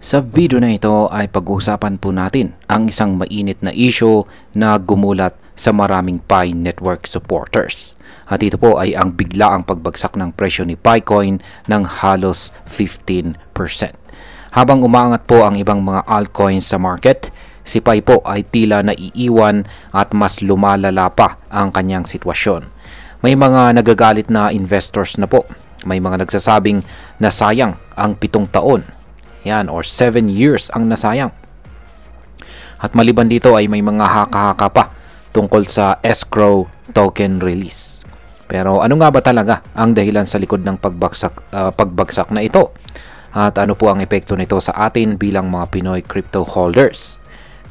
Sa video na ito ay pag-uusapan po natin ang isang mainit na issue na gumulat sa maraming Pi Network supporters. At ito po ay ang biglaang pagbagsak ng presyo ni Picoin ng halos 15%. Habang umaangat po ang ibang mga altcoins sa market, si Pi po ay tila naiiwan at mas lumalala pa ang kanyang sitwasyon. May mga nagagalit na investors na po. May mga nagsasabing na sayang ang 7 taon. Yan, or 7 years ang nasayang. At maliban dito ay may mga haka-haka pa tungkol sa escrow token release. Pero ano nga ba talaga ang dahilan sa likod ng pagbagsak na ito? At ano po ang epekto nito sa atin bilang mga Pinoy crypto holders?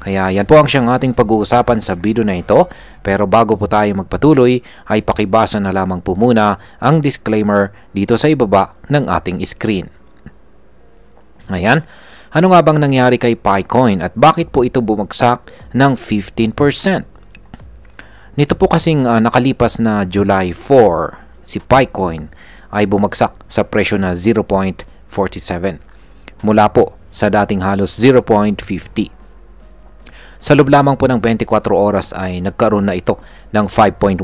Kaya yan po ang siyang ating pag-uusapan sa video na ito. Pero bago po tayo magpatuloy ay pakibasa na lamang po muna ang disclaimer dito sa ibaba ng ating screen. Ayan, ano nga bang nangyari kay Picoin at bakit po ito bumagsak ng 15%? Nito po kasing nakalipas na July 4, si Picoin ay bumagsak sa presyo na 0.47 mula po sa dating halos 0.50. Sa loob lamang po ng 24 oras ay nagkaroon na ito ng 5.1%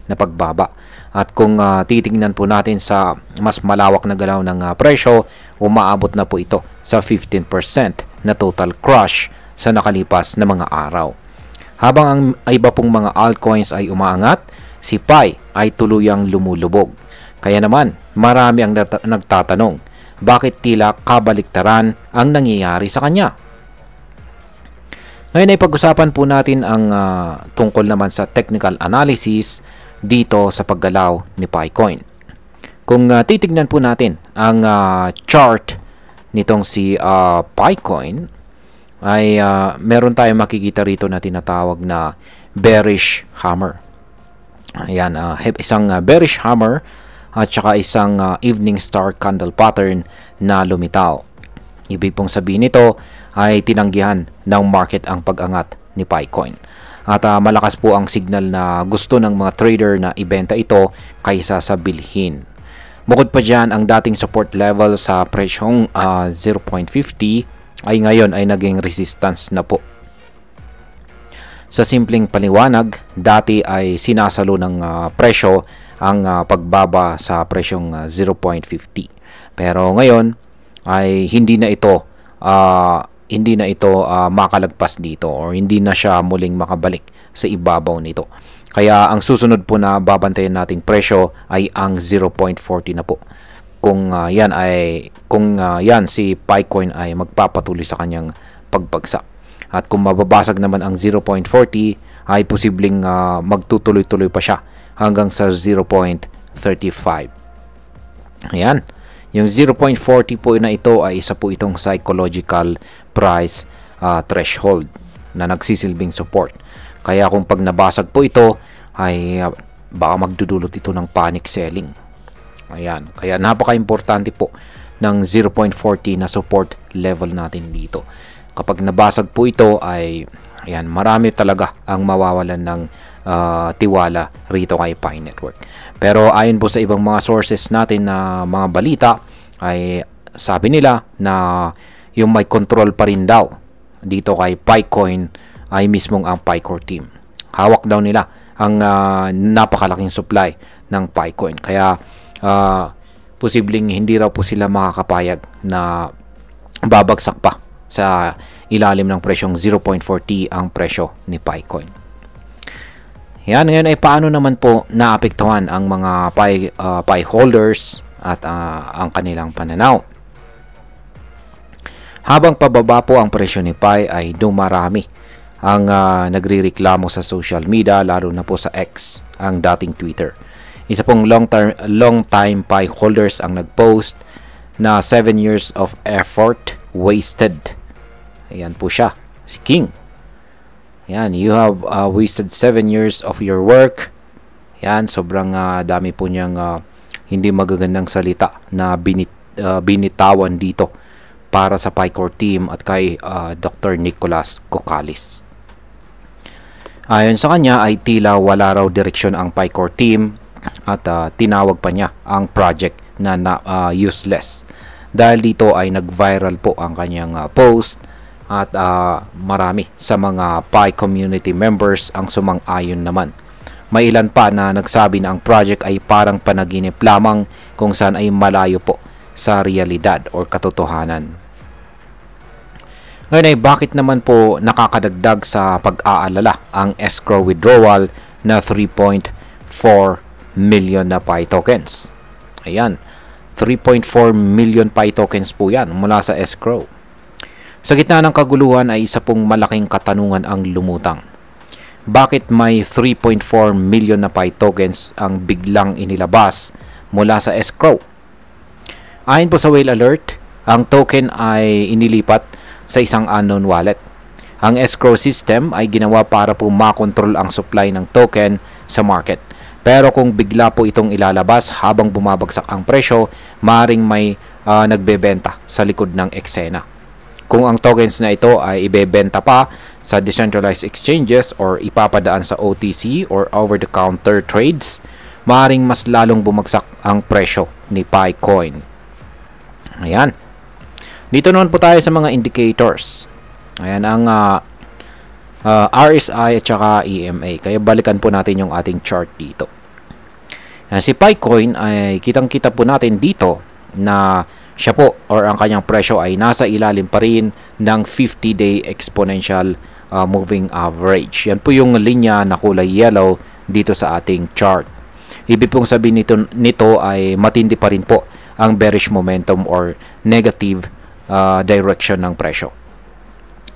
na pagbaba. At kung titingnan po natin sa mas malawak na galaw ng presyo, umaabot na po ito sa 15% na total crush sa nakalipas na mga araw. Habang ang iba pong mga altcoins ay umaangat, si Pi ay tuluyang lumulubog. Kaya naman, marami ang nagtatanong, bakit tila kabaliktaran ang nangyayari sa kanya? Ngayon ay pag-usapan po natin ang tungkol naman sa technical analysis dito sa paggalaw ni Picoin. Kung titignan po natin ang chart nitong si Picoin, ay meron tayong makikita rito na tinatawag na bearish hammer. Ayan, isang bearish hammer at saka isang evening star candle pattern na lumitaw. Ibig pong sabihin nito ay tinanggihan ng market ang pag-angat ni Picoin. At malakas po ang signal na gusto ng mga trader na ibenta ito kaysa sa bilhin. Bukod pa dyan, ang dating support level sa presyong 0.50 ay ngayon ay naging resistance na po. Sa simpleng paliwanag, dati ay sinasalo ng presyo ang pagbaba sa presyong 0.50. Pero ngayon ay hindi na ito makalagpas dito or hindi na siya muling makabalik sa ibabaw nito. Kaya ang susunod po na babantayan nating presyo ay ang 0.40 na po. Kung yan si Picoin ay magpapatuloy sa kanyang pagbagsak. At kung mababasag naman ang 0.40 ay posibleng magtutuloy-tuloy pa siya hanggang sa 0.35. Ayan. Yung 0.40 po na ito ay isa po itong psychological price threshold na nagsisilbing support. Kaya kung pag nabasag po ito ay baka magdudulot ito ng panic selling. Ayan. Kaya napaka-importante po ng 0.40 na support level natin dito. Kapag nabasag po ito ay ayan, marami talaga ang mawawalan ng tiwala rito kay Pi Network. Pero ayon po sa ibang mga sources natin na mga balita ay sabi nila na yung may control pa rin daw dito kay Picoin ay mismong ang Picore team. Hawak daw nila ang napakalaking supply ng Picoin. Kaya posibleng hindi raw po sila makakapayag na babagsak pa sa ilalim ng presyong 0.40 ang presyo ni Picoin. Yan, ngayon ay paano naman po naapektuhan ang mga Pi holders at ang kanilang pananaw. Habang pababa po ang presyo ni Pi ay dumarami ang nagrireklamo sa social media, lalo na po sa X, ang dating Twitter. Isa pong long time Pi holders ang nagpost na 7 years of effort wasted. Ayan po siya, si King. Yan, you have wasted 7 years of your work. Yan, sobrang dami po niyang hindi magagandang salita na binitawan dito para sa Picore team at kay Dr. Nicholas Kokalis. Ayon sa kanya ay tila wala raw direksyon ang Picore team at tinawag pa niya ang project na useless dahil dito ay nag-viral po ang kanyang post at marami sa mga Pi community members ang sumang-ayon naman. May ilan pa na nagsabi na ang project ay parang panaginip lamang kung saan ay malayo po sa realidad o katotohanan. Ngayon ay bakit naman po nakakadagdag sa pag-aalala ang escrow withdrawal na 3.4 million na Pi tokens? Ayan, 3.4 million Pi tokens po yan mula sa escrow. Sa gitna ng kaguluhan ay isa pong malaking katanungan ang lumutang. Bakit may 3.4 million na Pi tokens ang biglang inilabas mula sa escrow? Ayon po sa Whale Alert, ang token ay inilipat sa isang unknown wallet. Ang escrow system ay ginawa para po makontrol ang supply ng token sa market. Pero kung bigla po itong ilalabas habang bumabagsak ang presyo, maaaring may nagbebenta sa likod ng eksena. Kung ang tokens na ito ay ibebenta pa sa decentralized exchanges or ipapadaan sa OTC or over-the-counter trades, maaaring mas lalong bumagsak ang presyo ni Pi Coin. Ayan. Dito naman po tayo sa mga indicators. Ayan ang RSI at saka EMA. Kaya balikan po natin yung ating chart dito. Ayan, si Pi Coin ay kitang-kita po natin dito na siya po or ang kanyang presyo ay nasa ilalim pa rin ng 50-day exponential moving average. Yan po yung linya na kulay yellow dito sa ating chart. Ibig pong sabihin nito ay matindi pa rin po ang bearish momentum or negative direction ng presyo.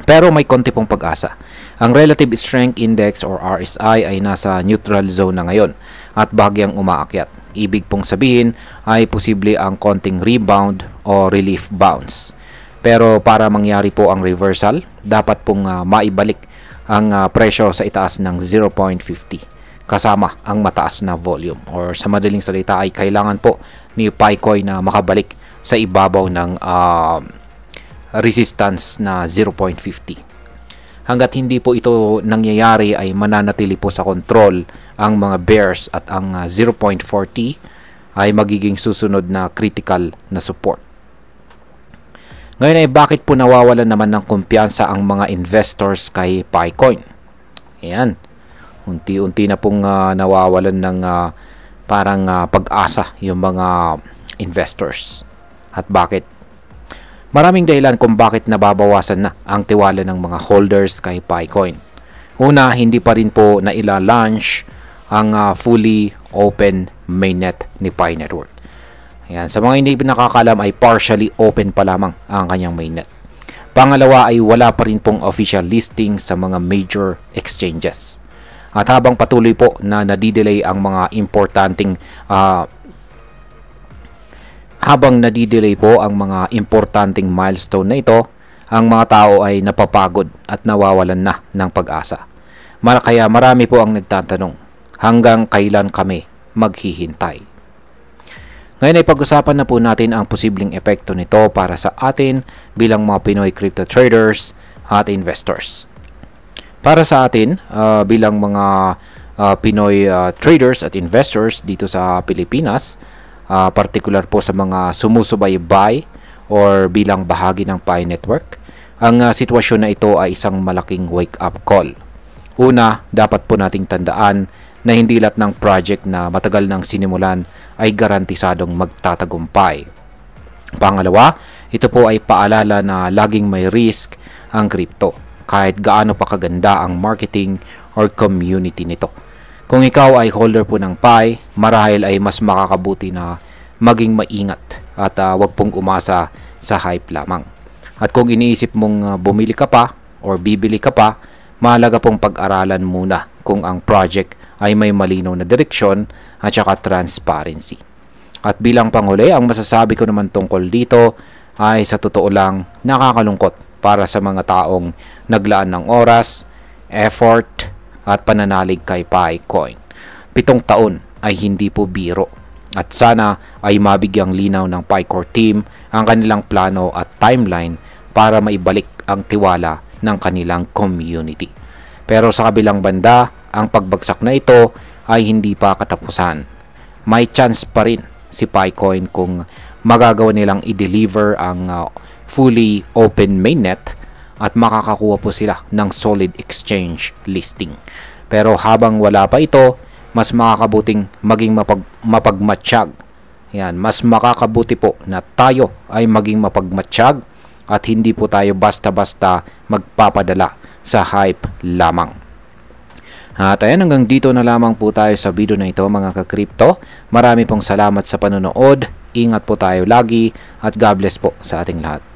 Pero may konti pong pag-asa. Ang Relative Strength Index or RSI ay nasa neutral zone na ngayon at bahagyang umaakyat. Ibig pong sabihin ay posible ang konting rebound o relief bounce. Pero para mangyari po ang reversal, dapat pong maibalik ang presyo sa itaas ng 0.50 kasama ang mataas na volume. Or sa madaling salita ay kailangan po ni Pi Coin na makabalik sa ibabaw ng resistance na 0.50. Hanggat hindi po ito nangyayari ay mananatili po sa control ang mga bears at ang 0.40 ay magiging susunod na critical na support. Ngayon ay bakit po nawawalan naman ng kumpiyansa ang mga investors kay Pi Coin? Ayan, unti-unti na pong nawawalan ng parang pag-asa yung mga investors. At bakit? Maraming dahilan kung bakit nababawasan na ang tiwala ng mga holders kay Pi Coin. Una, hindi pa rin po na ila-launch ang fully open mainnet ni Pi Network. Ayan, sa mga hindi nakakalam ay partially open pa lamang ang kanyang mainnet. Pangalawa ay wala pa rin pong official listing sa mga major exchanges. At habang patuloy po na nadidelay ang mga importanteng milestone na ito, ang mga tao ay napapagod at nawawalan na ng pag-asa. Kaya marami po ang nagtatanong, hanggang kailan kami maghihintay? Ngayon ay pag-usapan na po natin ang posibleng epekto nito para sa atin bilang mga Pinoy crypto traders at investors. Para sa atin bilang mga Pinoy traders at investors dito sa Pilipinas, particular po sa mga sumusubaybay or bilang bahagi ng Pi Network, ang sitwasyon na ito ay isang malaking wake-up call. Una, dapat po nating tandaan na hindi lahat ng project na matagal nang sinimulan ay garantisadong magtatagumpay. Pangalawa, ito po ay paalala na laging may risk ang crypto, kahit gaano pa kaganda ang marketing or community nito. Kung ikaw ay holder po ng Pi, marahil ay mas makakabuti na maging maingat at wag pong umasa sa hype lamang. At kung iniisip mong bumili ka pa or bibili ka pa, mahalaga pong pag-aralan muna kung ang project ay may malinaw na direksyon at saka transparency. At bilang panghuli, ang masasabi ko naman tungkol dito ay sa totoo lang nakakalungkot para sa mga taong naglaan ng oras, effort, at pananalig kay Pi Coin. 7 taon ay hindi po biro. At sana ay mabigyang linaw ng Pi Core team ang kanilang plano at timeline para maibalik ang tiwala ng kanilang community. Pero sa kabilang banda, ang pagbagsak na ito ay hindi pa katapusan. May chance pa rin si Pi Coin kung magagawa nilang i-deliver ang fully open mainnet at makakakuha po sila ng solid exchange listing. Pero habang wala pa ito, mas makakabuting maging mapagmatsyag. Yan, mas makakabuti po na tayo ay maging mapagmatsyag at hindi po tayo basta-basta magpapadala sa hype lamang. At ayan, hanggang dito na lamang po tayo sa video na ito mga ka-crypto. Marami pong salamat sa panonood. Ingat po tayo lagi at God bless po sa ating lahat.